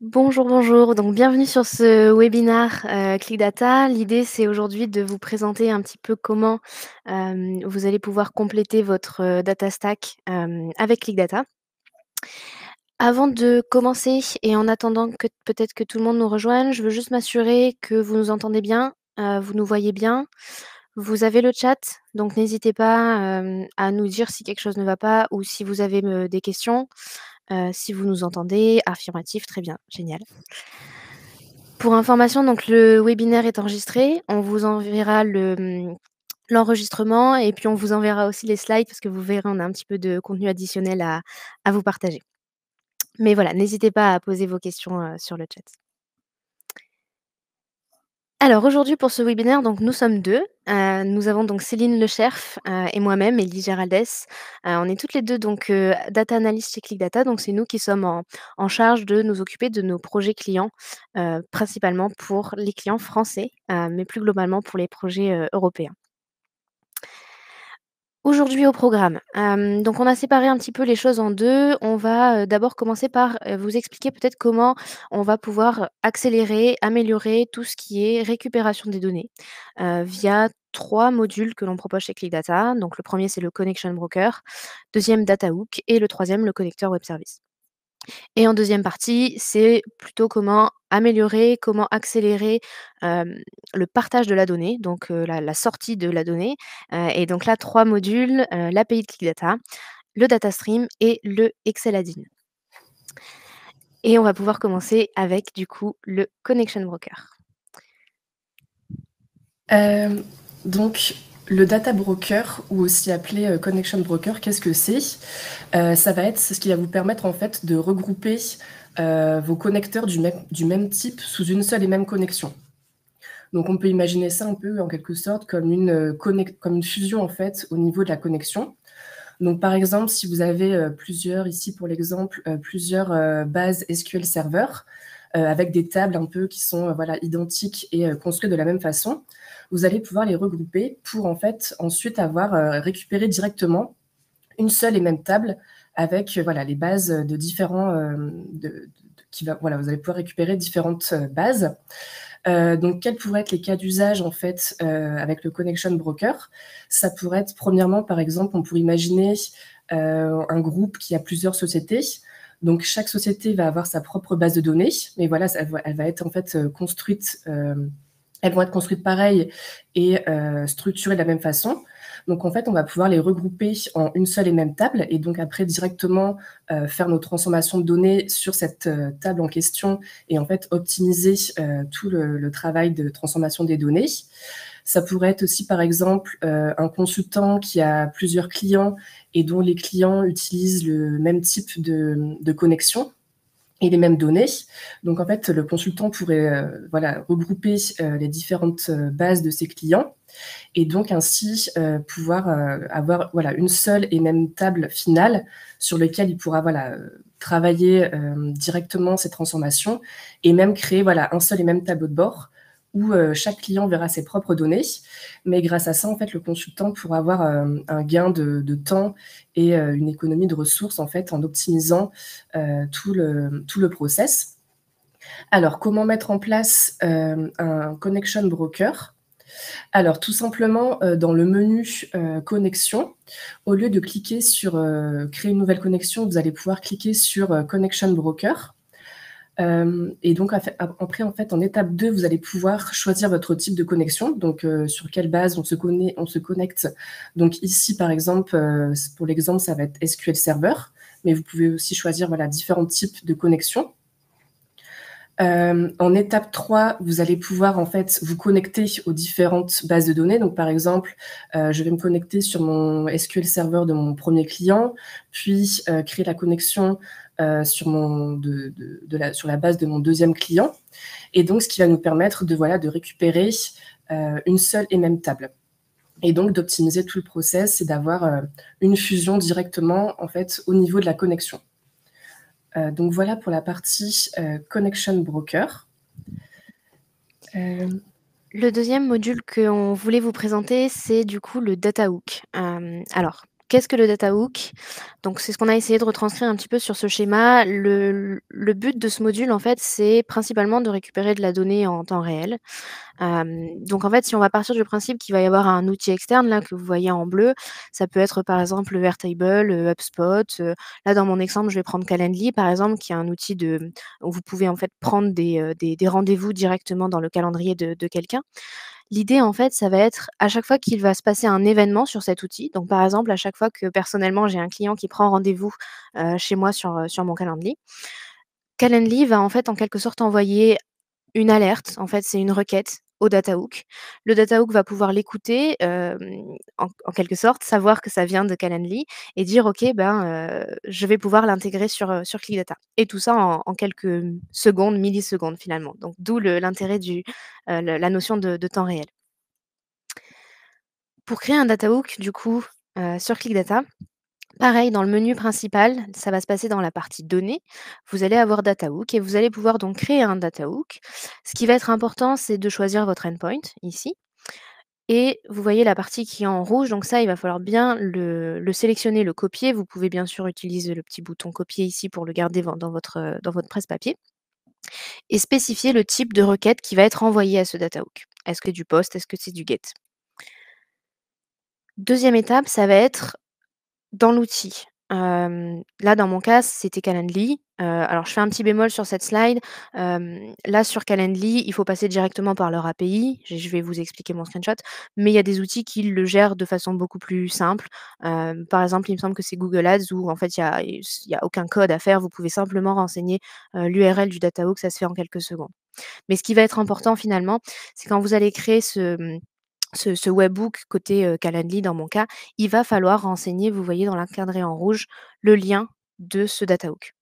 Bonjour, bonjour. Donc bienvenue sur ce webinaire, Click Data. L'idée, c'est aujourd'hui de vous présenter un petit peu comment, vous allez pouvoir compléter votre, data stack, avec Click Data. Avant de commencer et en attendant que peut-être que tout le monde nous rejoigne, je veux juste m'assurer que vous nous entendez bien, vous nous voyez bien. Vous avez le chat, donc n'hésitez pas, à nous dire si quelque chose ne va pas ou si vous avez, des questions. Si vous nous entendez, affirmatif, très bien, génial. Pour information, donc le webinaire est enregistré. On vous enverra l'enregistrement et puis on vous enverra aussi les slides parce que vous verrez, on a un petit peu de contenu additionnel à vous partager. Mais voilà, n'hésitez pas à poser vos questions, sur le chat. Alors aujourd'hui pour ce webinaire, donc nous sommes 2. Nous avons donc Céline Lecherf, et moi-même, Élie Géraldès. On est toutes les 2 donc, data analyst chez Click Data, donc c'est nous qui sommes en charge de nous occuper de nos projets clients, principalement pour les clients français, mais plus globalement pour les projets, européens. Aujourd'hui au programme, donc on a séparé un petit peu les choses en 2. On va, d'abord commencer par, vous expliquer peut-être comment on va pouvoir accélérer, améliorer tout ce qui est récupération des données, via 3 modules que l'on propose chez Click Data. Donc le premier c'est le Connection Broker, deuxième Data Hook et le troisième le connecteur Web Service. Et en deuxième partie, c'est plutôt comment améliorer, comment accélérer, le partage de la donnée, donc la sortie de la donnée, et donc là 3 modules, l'API de Click Data, le data stream et le Excel Add-in. Et on va pouvoir commencer avec du coup le Connection Broker. Donc, le data broker, ou aussi appelé connection broker, qu'est-ce que c'est? Ça va être ce qui va vous permettre en fait de regrouper vos connecteurs du même type sous une seule et même connexion. Donc, on peut imaginer ça un peu en quelque sorte comme une fusion en fait au niveau de la connexion. Donc, par exemple, si vous avez plusieurs, ici pour l'exemple, plusieurs bases SQL Server avec des tables un peu qui sont voilà, identiques et construites de la même façon, vous allez pouvoir les regrouper pour en fait ensuite avoir récupéré directement une seule et même table avec voilà, les bases de différents... voilà, vous allez pouvoir récupérer différentes bases. Donc, quels pourraient être les cas d'usage en fait avec le Connection Broker? Ça pourrait être, premièrement, par exemple, on pourrait imaginer un groupe qui a plusieurs sociétés. Donc, chaque société va avoir sa propre base de données, mais voilà, elle va être en fait construite. Elles vont être construites pareil et structurées de la même façon. Donc, en fait, on va pouvoir les regrouper en une seule et même table et donc après directement faire nos transformations de données sur cette table en question et en fait optimiser tout le travail de transformation des données. Ça pourrait être aussi, par exemple, un consultant qui a plusieurs clients et dont les clients utilisent le même type de connexion et les mêmes données. Donc, en fait, le consultant pourrait voilà, regrouper les différentes bases de ses clients et donc ainsi pouvoir avoir voilà, une seule et même table finale sur laquelle il pourra voilà, travailler directement ces transformations et même créer voilà, un seul et même tableau de bord où chaque client verra ses propres données. Mais grâce à ça, en fait, le consultant pourra avoir un gain de temps et une économie de ressources en fait, en optimisant tout le process. Alors, comment mettre en place un connection broker? Alors, tout simplement, dans le menu connexion, au lieu de cliquer sur créer une nouvelle connexion, vous allez pouvoir cliquer sur Connection Broker. Et donc, après, en fait, en étape 2, vous allez pouvoir choisir votre type de connexion, donc sur quelle base on se connecte. Donc ici, par exemple, pour l'exemple, ça va être SQL Server, mais vous pouvez aussi choisir voilà, différents types de connexions. En étape 3, vous allez pouvoir en fait vous connecter aux différentes bases de données. Donc par exemple, je vais me connecter sur mon SQL Server de mon premier client, puis créer la connexion sur la base de mon deuxième client. Et donc ce qui va nous permettre de récupérer une seule et même table. Et donc d'optimiser tout le process et d'avoir une fusion directement en fait au niveau de la connexion. Donc voilà pour la partie Connection Broker. Le deuxième module qu'on voulait vous présenter, c'est du coup le Data Hook. Alors, Qu'est-ce que le data hook? Donc c'est ce qu'on a essayé de retranscrire un petit peu sur ce schéma. Le but de ce module, en fait, c'est principalement de récupérer de la donnée en temps réel. Donc en fait, si on va partir du principe qu'il va y avoir un outil externe là que vous voyez en bleu, ça peut être par exemple Airtable, HubSpot, là dans mon exemple, je vais prendre Calendly par exemple qui est un outil où vous pouvez en fait prendre des rendez-vous directement dans le calendrier de quelqu'un. L'idée en fait, ça va être à chaque fois qu'il va se passer un événement sur cet outil, donc par exemple à chaque fois que personnellement j'ai un client qui prend rendez-vous, chez moi sur mon Calendly, Calendly va en fait en quelque sorte envoyer une alerte, en fait, c'est une requête au data hook. Le data hook va pouvoir l'écouter, en quelque sorte, savoir que ça vient de Calendly et dire: «OK, ben, je vais pouvoir l'intégrer sur ClickData» et tout ça en quelques, secondes, millisecondes finalement. Donc d'où l'intérêt la notion de temps réel. Pour créer un data hook du coup, sur ClickData, pareil, dans le menu principal, ça va se passer dans la partie données. Vous allez avoir data hook et vous allez pouvoir donc créer un data hook. Ce qui va être important, c'est de choisir votre endpoint ici. Et vous voyez la partie qui est en rouge, donc ça, il va falloir bien le sélectionner, le copier. Vous pouvez bien sûr utiliser le petit bouton copier ici pour le garder dans votre presse-papier et spécifier le type de requête qui va être envoyée à ce data hook. Est-ce que du post, est-ce que c'est du get? Deuxième étape, ça va être dans l'outil. Là, dans mon cas, c'était Calendly. Alors je fais un petit bémol sur cette slide. Là, sur Calendly, il faut passer directement par leur API. Je vais vous expliquer mon screenshot, mais il y a des outils qui le gèrent de façon beaucoup plus simple. Par exemple, il me semble que c'est Google Ads où en fait, il y a aucun code à faire. Vous pouvez simplement renseigner, l'URL du DataHook, ça se fait en quelques secondes. Mais ce qui va être important finalement, c'est quand vous allez créer ce webhook côté, Calendly dans mon cas, il va falloir renseigner, vous voyez dans l'encadré en rouge, le lien de ce data hook.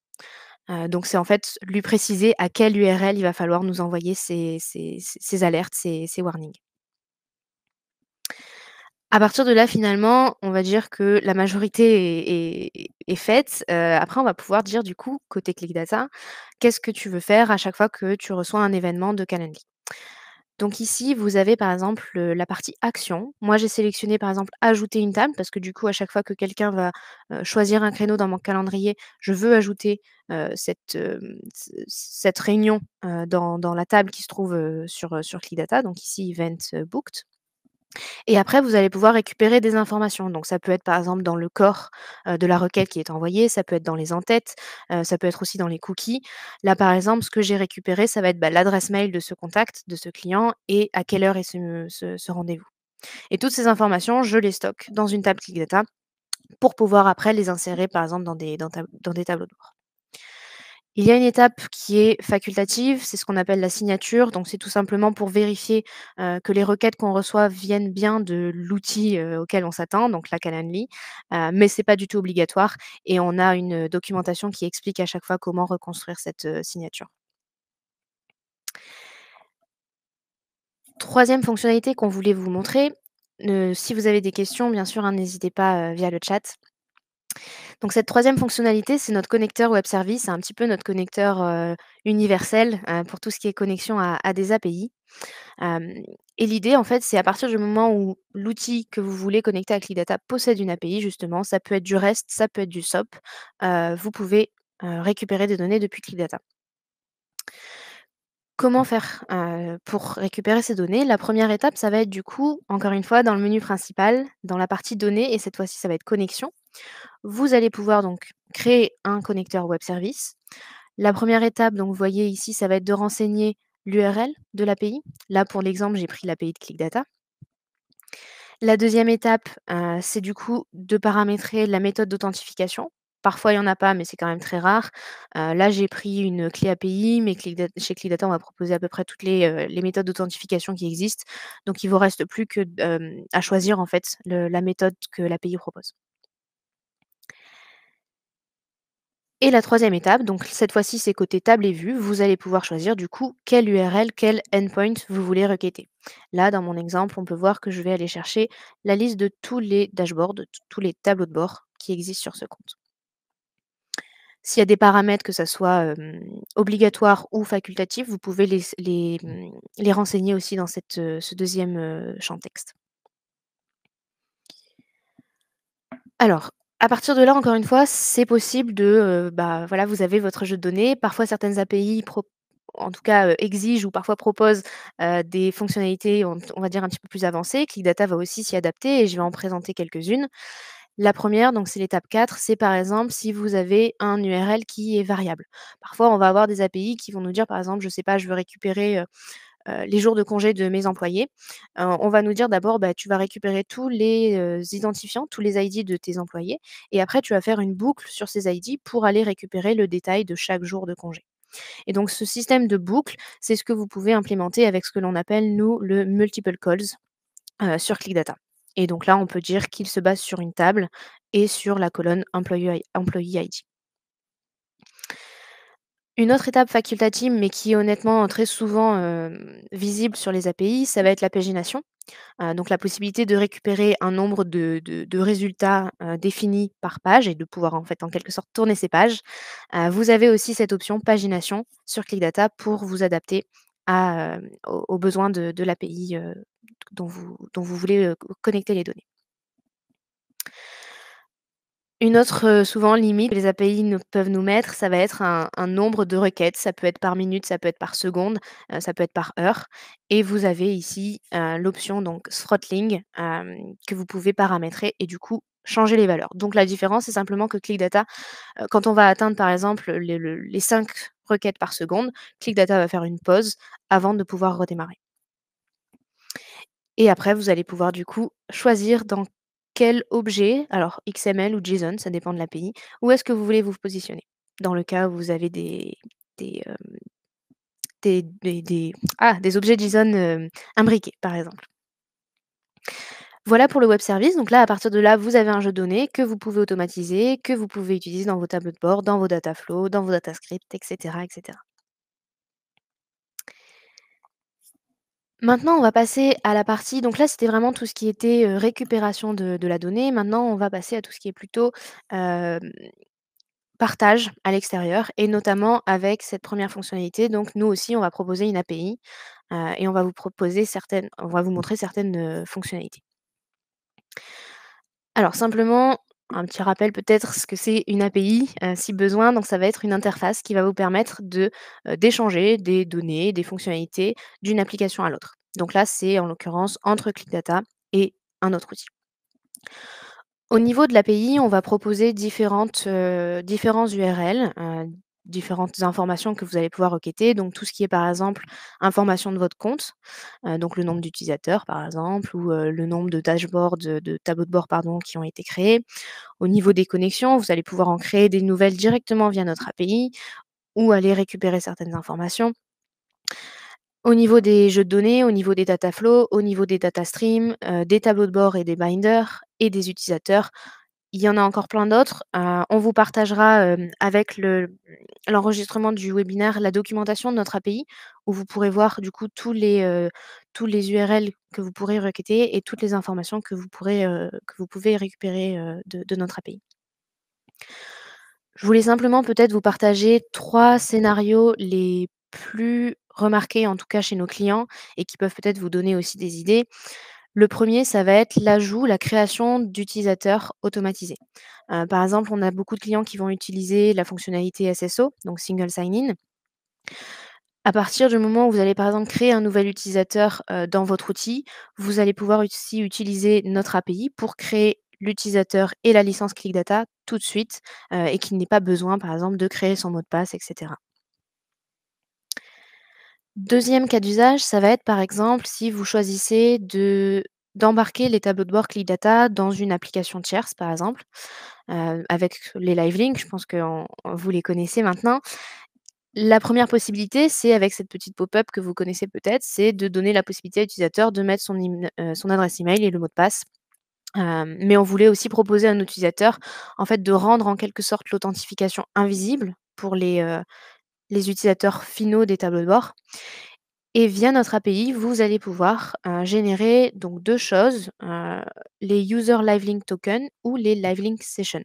Donc c'est en fait lui préciser à quelle URL il va falloir nous envoyer ces alertes, ces warnings. À partir de là, finalement, on va dire que la majorité est faite. Après on va pouvoir dire du coup, côté Click Data, qu'est-ce que tu veux faire à chaque fois que tu reçois un événement de Calendly? Donc ici, vous avez par exemple, la partie action. Moi, j'ai sélectionné par exemple ajouter une table parce que du coup, à chaque fois que quelqu'un va, choisir un créneau dans mon calendrier, je veux ajouter, cette réunion, dans la table qui se trouve, sur ClickData, donc ici event, booked. Et après, vous allez pouvoir récupérer des informations. Donc ça peut être par exemple dans le corps, de la requête qui est envoyée, ça peut être dans les en-têtes, ça peut être aussi dans les cookies. Là, par exemple, ce que j'ai récupéré, ça va être, bah, l'adresse mail de ce contact, de ce client et à quelle heure est ce rendez-vous. Et toutes ces informations, je les stocke dans une table Click Data pour pouvoir après les insérer par exemple dans des tableaux de bord. Il y a une étape qui est facultative, c'est ce qu'on appelle la signature. Donc c'est tout simplement pour vérifier, que les requêtes qu'on reçoit viennent bien de l'outil, auquel on s'attend, donc la Calendly, mais c'est pas du tout obligatoire et on a une documentation qui explique à chaque fois comment reconstruire cette, signature. Troisième fonctionnalité qu'on voulait vous montrer, si vous avez des questions, bien sûr, hein, n'hésitez pas, via le chat. Donc cette troisième fonctionnalité, c'est notre connecteur web service, c'est un petit peu notre connecteur, universel, pour tout ce qui est connexion à des API. Hem et l'idée, en fait, c'est à partir du moment où l'outil que vous voulez connecter à ClickData possède une API justement, ça peut être du REST, ça peut être du SOAP, vous pouvez, récupérer des données depuis ClickData. Comment faire, pour récupérer ces données? La première étape, ça va être du coup, encore une fois, dans le menu principal, dans la partie données et cette fois-ci, ça va être connexion. Vous allez pouvoir donc créer un connecteur web service. La première étape, donc vous voyez ici, ça va être de renseigner l'URL de l'API. Là, pour l'exemple, j'ai pris l'API de ClickData. La deuxième étape, c'est du coup de paramétrer la méthode d'authentification. Parfois, il y en a pas, mais c'est quand même très rare. Là, j'ai pris une clé API, mais chez ClickData, on va proposer à peu près toutes les méthodes d'authentification qui existent. Donc il vous reste plus que à choisir en fait la méthode que l'API propose. Et la troisième étape, donc cette fois-ci, c'est côté table et vue. Vous allez pouvoir choisir du coup quelle URL, quel endpoint vous voulez requêter. Là, dans mon exemple, on peut voir que je vais aller chercher la liste de tous les dashboards, tous les tableaux de bord qui existent sur ce compte. S'il y a des paramètres, que ça soit obligatoire ou facultatif, vous pouvez les renseigner aussi dans ce deuxième champ texte. Alors, à partir de là, encore une fois, c'est possible de, bah, voilà, vous avez votre jeu de données. Parfois, certaines API en tout cas, exigent ou parfois proposent, des fonctionnalités, on va dire un petit peu plus avancées. ClickData va aussi s'y adapter et je vais en présenter quelques-unes. La première, donc c'est l'étape 4, c'est par exemple si vous avez un URL qui est variable. Parfois, on va avoir des API qui vont nous dire, par exemple, je sais pas, je veux récupérer, les jours de congé de mes employés. On va nous dire d'abord, bah, tu vas récupérer tous les, identifiants, tous les ID de tes employés et après tu vas faire une boucle sur ces ID pour aller récupérer le détail de chaque jour de congé. Et donc ce système de boucle, c'est ce que vous pouvez implémenter avec ce que l'on appelle, nous, le multiple calls, sur ClickData. Et donc là, on peut dire qu'il se base sur une table et sur la colonne employee ID. Une autre étape facultative, mais qui est honnêtement très souvent, visible sur les API, ça va être la pagination. Donc la possibilité de récupérer un nombre de résultats, définis par page et de pouvoir en fait, en quelque sorte, tourner ces pages. Vous avez aussi cette option pagination sur ClickData pour vous adapter aux besoins de l'API, dont vous voulez, connecter les données. Une autre, souvent limite que les API peuvent nous mettre, ça va être un nombre de requêtes. Ça peut être par minute, ça peut être par seconde, ça peut être par heure et vous avez ici, l'option donc throttling, que vous pouvez paramétrer et du coup changer les valeurs. Donc la différence, c'est simplement que ClickData, quand on va atteindre par exemple les 5 requêtes par seconde, ClickData va faire une pause avant de pouvoir redémarrer. Et après, vous allez pouvoir du coup choisir dans quel objet, alors XML ou JSON, ça dépend de l'API, où est-ce que vous voulez vous positionner. Dans le cas où vous avez des, hem, des objets JSON, imbriqués, par exemple. Voilà pour le web service. Donc là, à partir de là, vous avez un jeu de données que vous pouvez automatiser, que vous pouvez utiliser dans vos tableaux de bord, dans vos data flows, dans vos data scripts, et cetera, et cetera. Maintenant, on va passer à la partie donc là, c'était vraiment tout ce qui était, récupération de la donnée. Maintenant, on va passer à tout ce qui est plutôt, hem, partage à l'extérieur et notamment avec cette première fonctionnalité. Donc nous aussi, on va proposer une API, et on va vous montrer certaines, fonctionnalités. Alors simplement, un petit rappel peut-être ce que c'est une API, si besoin. Donc ça va être une interface qui va vous permettre d'échanger des données, des fonctionnalités d'une application à l'autre. Donc là, c'est en l'occurrence entre ClickData et un autre outil. Au niveau de l'API, on va proposer différents URL, différentes informations que vous allez pouvoir requêter. Donc tout ce qui est par exemple information de votre compte, donc le nombre d'utilisateurs par exemple ou, le nombre de dashboards, de tableaux de bord pardon, qui ont été créés. Au niveau des connexions, vous allez pouvoir en créer des nouvelles directement via notre API ou aller récupérer certaines informations. Au niveau des jeux de données, au niveau des data flows, au niveau des data streams, des tableaux de bord et des binders et des utilisateurs, il y en a encore plein d'autres. On vous partagera, avec l'enregistrement du webinaire, la documentation de notre API où vous pourrez voir du coup tous les URL que vous pourrez requêter et toutes les informations que vous pouvez récupérer, de notre API. Je voulais simplement peut-être vous partager 3 scénarios les plus remarqués, en tout cas chez nos clients et qui peuvent peut-être vous donner aussi des idées. Le premier, ça va être l'ajout, la création d'utilisateurs automatisés. Par exemple, on a beaucoup de clients qui vont utiliser la fonctionnalité SSO, donc Single Sign-in. À partir du moment où vous allez, par exemple, créer un nouvel utilisateur, dans votre outil, vous allez pouvoir aussi utiliser notre API pour créer l'utilisateur et la licence ClickData tout de suite, et qu'il n'ait pas besoin, par exemple, de créer son mot de passe et cetera. Deuxième cas d'usage, ça va être, par exemple, si vous choisissez d'embarquer les tableaux de bord ClickData dans une application tierce, par exemple, avec les live links, je pense que vous les connaissez maintenant. La première possibilité, c'est avec cette petite pop-up que vous connaissez peut-être, c'est de donner la possibilité à l'utilisateur de mettre son adresse email et le mot de passe. Mais on voulait aussi proposer à nos utilisateurs, en fait, de rendre en quelque sorte l'authentification invisible pour les utilisateurs finaux des tableaux de bord et via notre API, vous allez pouvoir, générer donc 2 choses, les user live link token ou les live link sessions.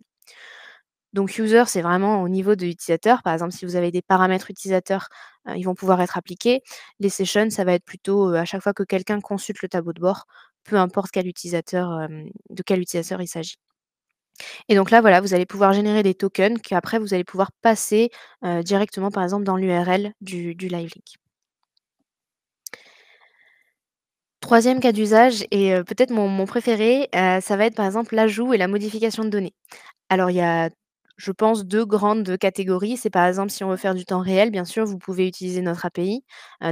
Donc user, c'est vraiment au niveau de l'utilisateur. Par exemple, si vous avez des paramètres utilisateurs, ils vont pouvoir être appliqués. Les sessions, ça va être plutôt, à chaque fois que quelqu'un consulte le tableau de bord, peu importe quel utilisateur, de quel utilisateur il s'agit. Et donc là, voilà, vous allez pouvoir générer des tokens qu'après vous allez pouvoir passer, directement, par exemple, dans l'URL du live link. 3e cas d'usage et peut-être mon préféré, ça va être, par exemple, l'ajout et la modification de données. Alors il y a, je pense, 2 grandes catégories. C'est par exemple si on veut faire du temps réel, bien sûr, vous pouvez utiliser notre API.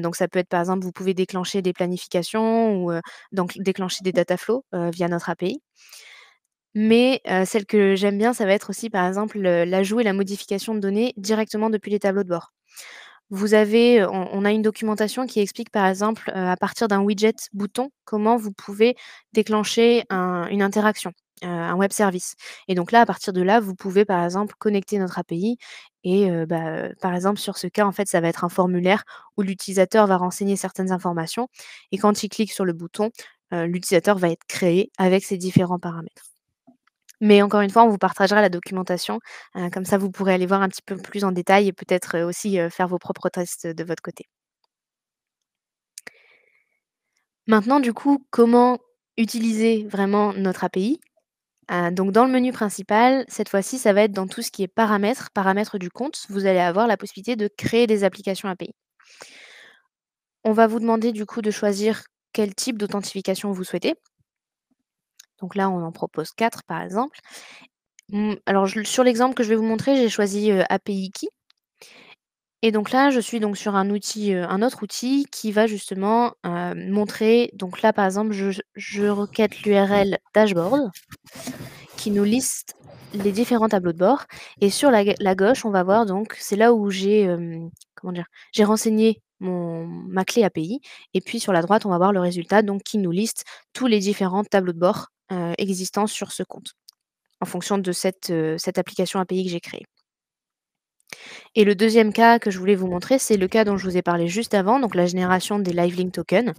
Donc ça peut être par exemple, vous pouvez déclencher des planifications ou, donc déclencher des data flows, via notre API. Mais, celle que j'aime bien, ça va être aussi par exemple, l'ajout et la modification de données directement depuis les tableaux de bord. Vous avez, on a une documentation qui explique par exemple, à partir d'un widget bouton, comment vous pouvez déclencher une interaction, un web service et donc là, à partir de là, vous pouvez par exemple connecter notre API et par exemple sur ce cas, en fait, ça va être un formulaire où l'utilisateur va renseigner certaines informations et quand il clique sur le bouton, l'utilisateur va être créé avec ces différents paramètres. Mais encore une fois, on vous partagera la documentation, comme ça vous pourrez aller voir un petit peu plus en détail et peut-être, aussi, faire vos propres tests de votre côté. Maintenant du coup, comment utiliser vraiment notre API? Donc dans le menu principal, cette fois-ci, ça va être dans tout ce qui est paramètres, paramètres du compte, vous allez avoir la possibilité de créer des applications API. On va vous demander du coup de choisir quel type d'authentification vous souhaitez. Donc là, on en propose 4 par exemple. Alors sur l'exemple que je vais vous montrer, j'ai choisi, API Key. Et donc là, je suis donc sur un outil, un autre outil qui va justement, montrer donc là, par exemple, je requête l'URL dashboard qui nous liste les différents tableaux de bord et sur la gauche, on va voir donc c'est là où j'ai, comment dire? J'ai renseigné ma clé API et puis sur la droite, on va voir le résultat donc qui nous liste tous les différents tableaux de bord, existants sur ce compte, en fonction de cette application API que j'ai créée. Et le deuxième cas que je voulais vous montrer, c'est le cas dont je vous ai parlé juste avant, donc la génération des Live Link Tokens.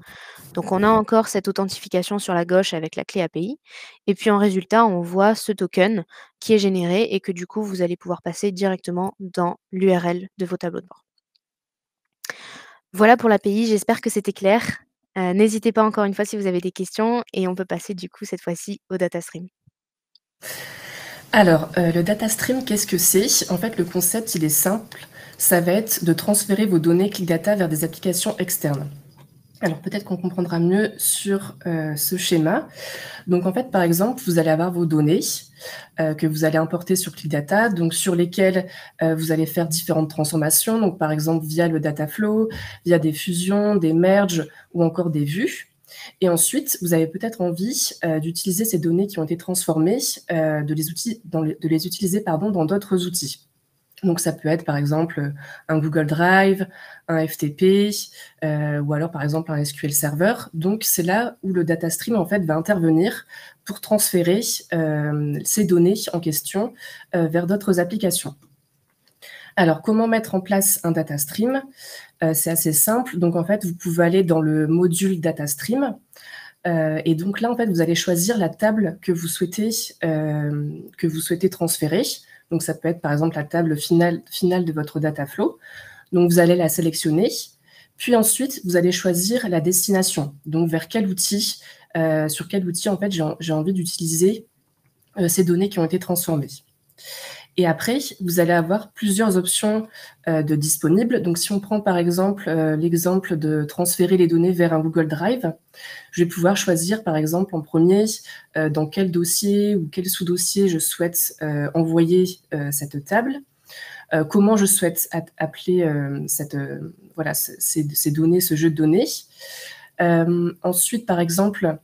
Donc on a encore cette authentification sur la gauche avec la clé API et puis en résultat, on voit ce token qui est généré et que du coup, vous allez pouvoir passer directement dans l'URL de vos tableaux de bord. Voilà pour l'API, j'espère que c'était clair. N'hésitez pas encore une fois si vous avez des questions et on peut passer du coup cette fois-ci au data stream. Alors, le data stream, qu'est-ce que c'est? En fait, le concept, il est simple. Ça va être de transférer vos données Click Data vers des applications externes. Alors, peut-être qu'on comprendra mieux sur ce schéma. Donc, en fait, par exemple, vous allez avoir vos données que vous allez importer sur Click Data, donc sur lesquelles vous allez faire différentes transformations. Donc, par exemple, via le data flow, via des fusions, des merges ou encore des vues. Et ensuite, vous avez peut-être envie d'utiliser ces données qui ont été transformées, de les utiliser dans d'autres outils. Donc ça peut être par exemple un Google Drive, un FTP, ou alors par exemple un SQL Server. Donc c'est là où le data stream en fait va intervenir pour transférer ces données en question vers d'autres applications. Alors comment mettre en place un data stream? C'est assez simple. Donc en fait, vous pouvez aller dans le module data stream. Et donc là, en fait, vous allez choisir la table que vous souhaitez transférer. Donc ça peut être par exemple la table finale de votre data flow. Donc vous allez la sélectionner. Puis ensuite, vous allez choisir la destination. Donc vers quel outil, sur quel outil en fait j'ai envie d'utiliser ces données qui ont été transformées. Et après, vous allez avoir plusieurs options de disponibles. Donc, si on prend par exemple l'exemple de transférer les données vers un Google Drive, je vais pouvoir choisir par exemple en premier dans quel dossier ou quel sous-dossier je souhaite envoyer cette table, comment je souhaite appeler ces données, ce jeu de données. Ensuite, par exemple,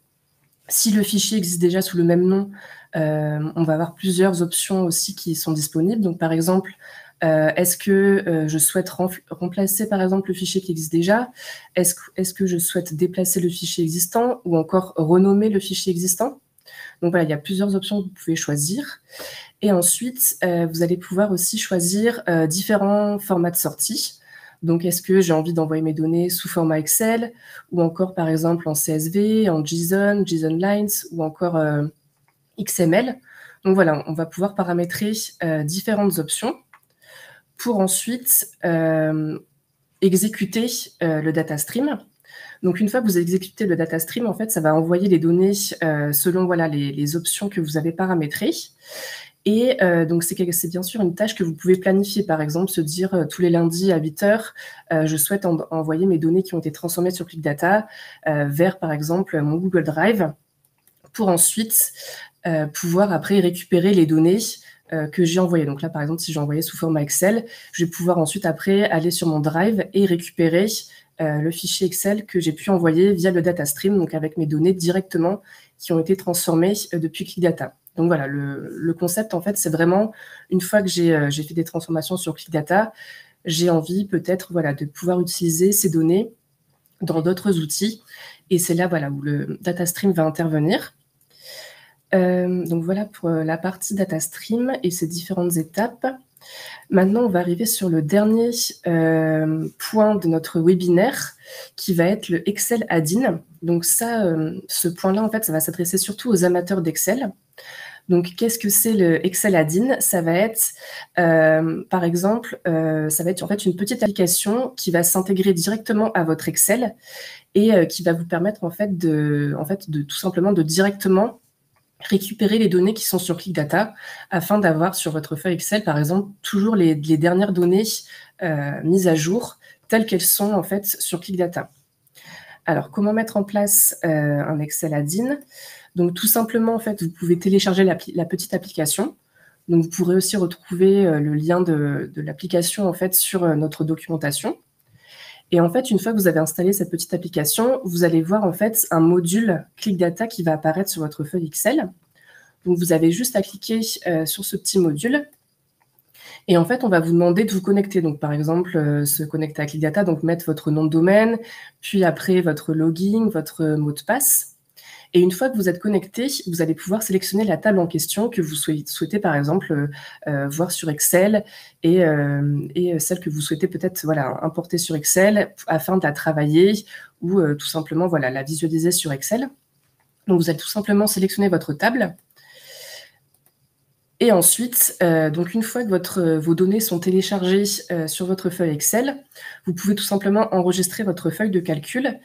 si le fichier existe déjà sous le même nom, on va avoir plusieurs options aussi qui sont disponibles. Donc, par exemple, est-ce que je souhaite remplacer, par exemple, le fichier qui existe déjà? Est-ce que je souhaite déplacer le fichier existant ou encore renommer le fichier existant? Donc voilà, il y a plusieurs options que vous pouvez choisir. Et ensuite, vous allez pouvoir aussi choisir différents formats de sortie. Donc, est-ce que j'ai envie d'envoyer mes données sous format Excel ou encore, par exemple, en CSV, en JSON, JSON Lines ou encore XML. Donc voilà, on va pouvoir paramétrer différentes options pour ensuite exécuter le data stream. Donc une fois que vous exécutez le data stream, en fait, ça va envoyer les données selon voilà, les options que vous avez paramétrées. Et donc c'est bien sûr une tâche que vous pouvez planifier. Par exemple, se dire tous les lundis à 8h, je souhaite envoyer mes données qui ont été transformées sur ClickData vers, par exemple, mon Google Drive, pour ensuite pouvoir après récupérer les données que j'ai envoyées. Donc là, par exemple, si j'ai envoyé sous format Excel, je vais pouvoir ensuite après aller sur mon Drive et récupérer le fichier Excel que j'ai pu envoyer via le data stream, donc avec mes données directement qui ont été transformées depuis ClickData. Donc voilà, le concept, en fait, c'est vraiment, une fois que j'ai fait des transformations sur ClickData, j'ai envie peut-être voilà, de pouvoir utiliser ces données dans d'autres outils. Et c'est là voilà, où le data stream va intervenir. Donc voilà pour la partie data stream et ses différentes étapes. Maintenant, on va arriver sur le dernier point de notre webinaire, qui va être le Excel Add-in. Donc ça, ce point-là, en fait, ça va s'adresser surtout aux amateurs d'Excel. Donc, qu'est-ce que c'est le Excel Add-in? Ça va être, par exemple, ça va être en fait une petite application qui va s'intégrer directement à votre Excel et qui va vous permettre en fait de tout simplement de directement récupérer les données qui sont sur ClickData afin d'avoir sur votre feuille Excel, par exemple, toujours les dernières données mises à jour telles qu'elles sont en fait sur ClickData. Alors, comment mettre en place un Excel Add-in? Donc, tout simplement, en fait, vous pouvez télécharger la petite application. Donc, vous pourrez aussi retrouver le lien de l'application en fait sur notre documentation. Et en fait, une fois que vous avez installé cette petite application, vous allez voir en fait un module ClickData qui va apparaître sur votre feuille Excel. Donc, vous avez juste à cliquer sur ce petit module. Et en fait, on va vous demander de vous connecter. Donc, par exemple, se connecter à ClickData, donc mettre votre nom de domaine, puis après votre login, votre mot de passe. Et une fois que vous êtes connecté, vous allez pouvoir sélectionner la table en question que vous souhaitez par exemple, voir sur Excel et celle que vous souhaitez peut-être voilà, importer sur Excel afin de la travailler ou tout simplement voilà, la visualiser sur Excel. Donc, vous allez tout simplement sélectionner votre table. Et ensuite, donc une fois que vos données sont téléchargées sur votre feuille Excel, vous pouvez tout simplement enregistrer votre feuille de calcul.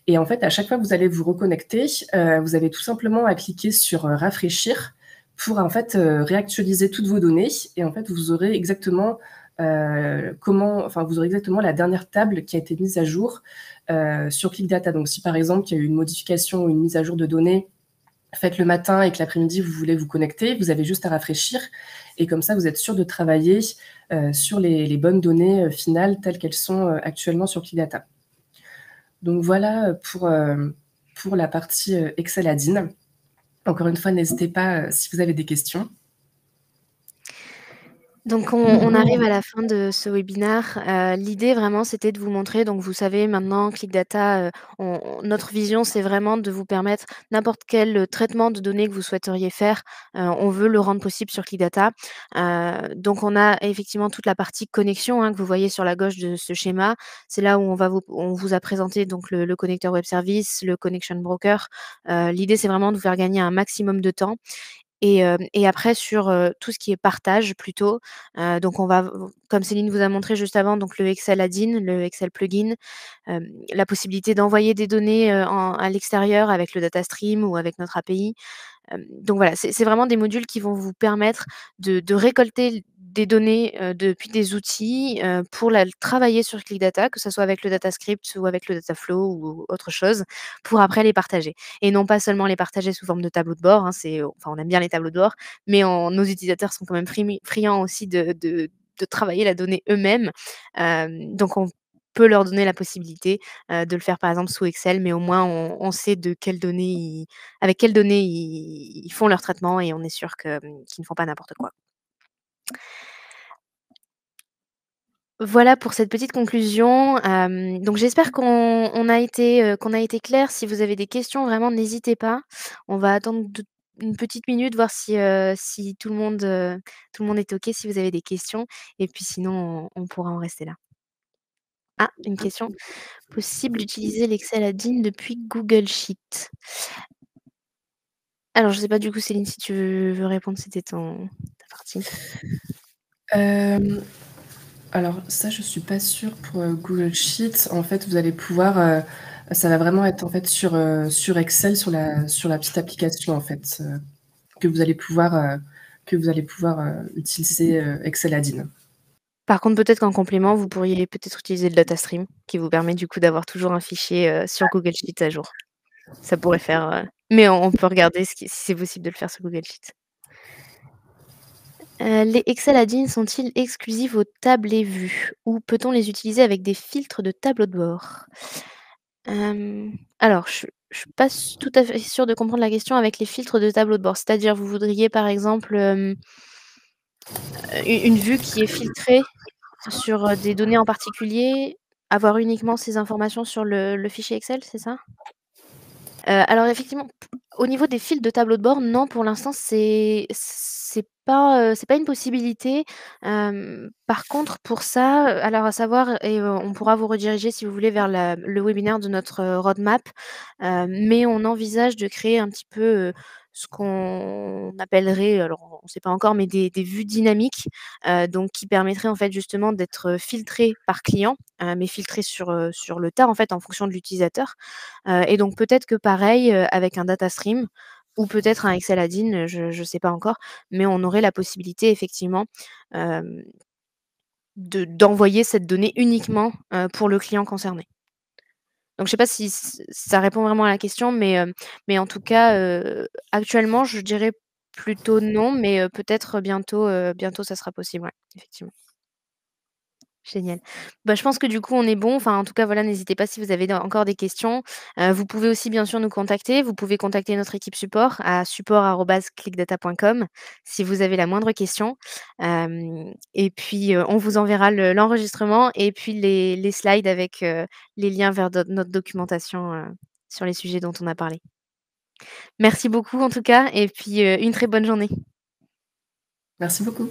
Et en fait, à chaque fois que vous allez vous reconnecter, vous avez tout simplement à cliquer sur rafraîchir pour en fait réactualiser toutes vos données. Et en fait, vous aurez exactement vous aurez exactement la dernière table qui a été mise à jour sur ClickData. Donc, si par exemple il y a eu une modification ou une mise à jour de données faites le matin et que l'après-midi, vous voulez vous connecter, vous avez juste à rafraîchir. Et comme ça, vous êtes sûr de travailler sur les bonnes données finales telles qu'elles sont actuellement sur ClickData. Donc voilà pour la partie Excel Add-in. Encore une fois, n'hésitez pas si vous avez des questions. Donc on arrive à la fin de ce webinaire. L'idée vraiment, c'était de vous montrer, donc vous savez maintenant ClickData, notre vision, c'est vraiment de vous permettre n'importe quel traitement de données que vous souhaiteriez faire, on veut le rendre possible sur ClickData. Donc on a effectivement toute la partie connexion, hein, que vous voyez sur la gauche de ce schéma. C'est là où on vous a présenté donc le connecteur web service, le connection broker. L'idée, c'est vraiment de vous faire gagner un maximum de temps. Et après sur, tout ce qui est partage plutôt, donc on va comme Céline vous a montré juste avant, donc le Excel Add-in, le Excel Plugin, la possibilité d'envoyer des données, à l'extérieur avec le data stream ou avec notre API. Donc voilà, c'est vraiment des modules qui vont vous permettre de récolter des données, depuis des outils, pour travailler sur ClickData, que ça soit avec le DataScript ou avec le Dataflow ou autre chose, pour après les partager. Et non pas seulement les partager sous forme de tableau de bord, hein, on aime bien les tableaux de bord, mais nos utilisateurs sont quand même friands aussi de travailler la donnée eux-mêmes. Donc on peut leur donner la possibilité, de le faire par exemple sous Excel, mais au moins on sait avec quelles données ils font leur traitement et on est sûr qu'ils ne font pas n'importe quoi. Voilà pour cette petite conclusion. Donc j'espère qu'on a été clair. Si vous avez des questions, vraiment n'hésitez pas. On va attendre une petite minute, voir si tout le monde est OK, si vous avez des questions et puis sinon on pourra en rester là. Ah, une question. Possible d'utiliser l'Excel Add-in depuis Google Sheet? Alors je sais pas du coup Céline si tu veux répondre, c'était ta partie. Alors ça, je suis pas sûre pour Google Sheets. En fait, vous allez pouvoir Ça va vraiment être en fait sur Excel, sur la petite application en fait, que vous allez pouvoir, utiliser, Excel Add-in. Par contre, peut-être qu'en complément, vous pourriez peut-être utiliser le DataStream qui vous permet du coup d'avoir toujours un fichier, sur Google Sheets à jour. Ça pourrait faire, mais on peut regarder si c'est possible de le faire sur Google Sheets. Les Excel add-ins sont-ils exclusifs aux tables et vues ou peut-on les utiliser avec des filtres de tableau de bord? Alors je suis pas tout à fait sûre de comprendre la question avec les filtres de tableau de bord. C'est-à-dire vous voudriez par exemple, une vue qui est filtrée sur, des données en particulier, avoir uniquement ces informations sur le fichier Excel, c'est ça? Alors effectivement, au niveau des fils de tableau de bord, non, pour l'instant, c'est pas une possibilité. Par contre, pour ça, alors à savoir et on pourra vous rediriger si vous voulez vers le webinaire de notre, roadmap, mais on envisage de créer un petit peu, ce qu'on appellerait, alors on ne sait pas encore, mais des vues dynamiques, donc qui permettraient en fait justement d'être, filtrées par client, mais filtrées sur le tas en fait en fonction de l'utilisateur. Et donc peut-être que pareil, avec un data stream ou peut-être un Excel add-in, je sais pas encore, mais on aurait la possibilité effectivement, hem, d'envoyer cette donnée uniquement, pour le client concerné. Donc je sais pas si ça répond vraiment à la question, mais en tout cas, actuellement je dirais plutôt non, mais peut-être bientôt ça sera possible, ouais, effectivement. Génial. Bah, je pense que du coup, on est bon. Enfin, en tout cas, voilà, n'hésitez pas si vous avez encore des questions. Vous pouvez aussi bien sûr nous contacter. Vous pouvez contacter notre équipe support à support@clickdata.com si vous avez la moindre question. Et puis, on vous enverra l'enregistrement et puis les slides avec, les liens vers notre documentation, sur les sujets dont on a parlé. Merci beaucoup en tout cas et puis, une très bonne journée. Merci beaucoup.